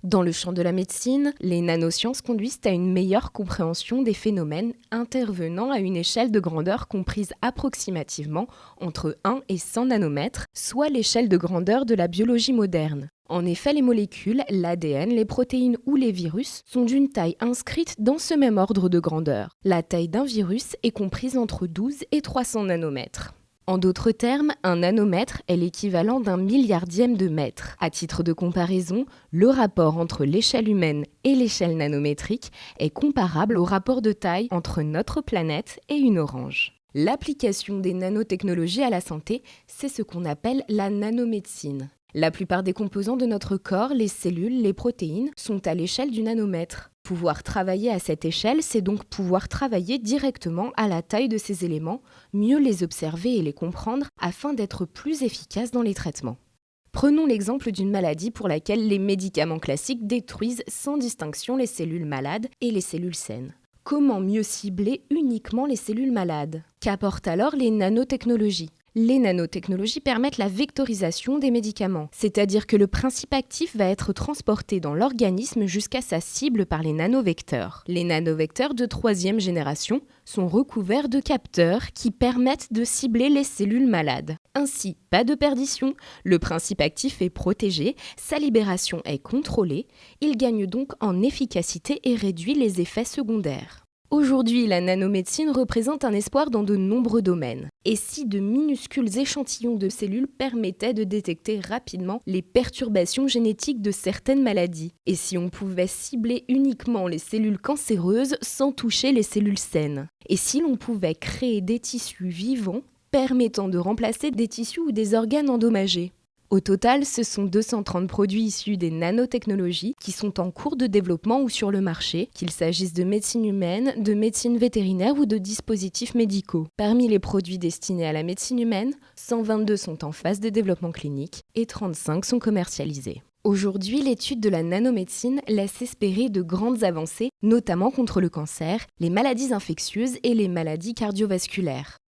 Dans le champ de la médecine, les nanosciences conduisent à une meilleure compréhension des phénomènes intervenant à une échelle de grandeur comprise approximativement entre 1 et 100 nanomètres, soit l'échelle de grandeur de la biologie moderne. En effet, les molécules, l'ADN, les protéines ou les virus sont d'une taille inscrite dans ce même ordre de grandeur. La taille d'un virus est comprise entre 12 et 300 nanomètres. En d'autres termes, un nanomètre est l'équivalent d'un milliardième de mètre. À titre de comparaison, le rapport entre l'échelle humaine et l'échelle nanométrique est comparable au rapport de taille entre notre planète et une orange. L'application des nanotechnologies à la santé, c'est ce qu'on appelle la nanomédecine. La plupart des composants de notre corps, les cellules, les protéines, sont à l'échelle du nanomètre. Pouvoir travailler à cette échelle, c'est donc pouvoir travailler directement à la taille de ces éléments, mieux les observer et les comprendre afin d'être plus efficace dans les traitements. Prenons l'exemple d'une maladie pour laquelle les médicaments classiques détruisent sans distinction les cellules malades et les cellules saines. Comment mieux cibler uniquement les cellules malades? Qu'apportent alors les nanotechnologies? Les nanotechnologies permettent la vectorisation des médicaments, c'est-à-dire que le principe actif va être transporté dans l'organisme jusqu'à sa cible par les nanovecteurs. Les nanovecteurs de 3e génération sont recouverts de capteurs qui permettent de cibler les cellules malades. Ainsi, pas de perdition, le principe actif est protégé, sa libération est contrôlée, il gagne donc en efficacité et réduit les effets secondaires. Aujourd'hui, la nanomédecine représente un espoir dans de nombreux domaines. Et si de minuscules échantillons de cellules permettaient de détecter rapidement les perturbations génétiques de certaines maladies? Et si on pouvait cibler uniquement les cellules cancéreuses sans toucher les cellules saines? Et si l'on pouvait créer des tissus vivants permettant de remplacer des tissus ou des organes endommagés? Au total, ce sont 230 produits issus des nanotechnologies qui sont en cours de développement ou sur le marché, qu'il s'agisse de médecine humaine, de médecine vétérinaire ou de dispositifs médicaux. Parmi les produits destinés à la médecine humaine, 122 sont en phase de développement clinique et 35 sont commercialisés. Aujourd'hui, l'étude de la nanomédecine laisse espérer de grandes avancées, notamment contre le cancer, les maladies infectieuses et les maladies cardiovasculaires.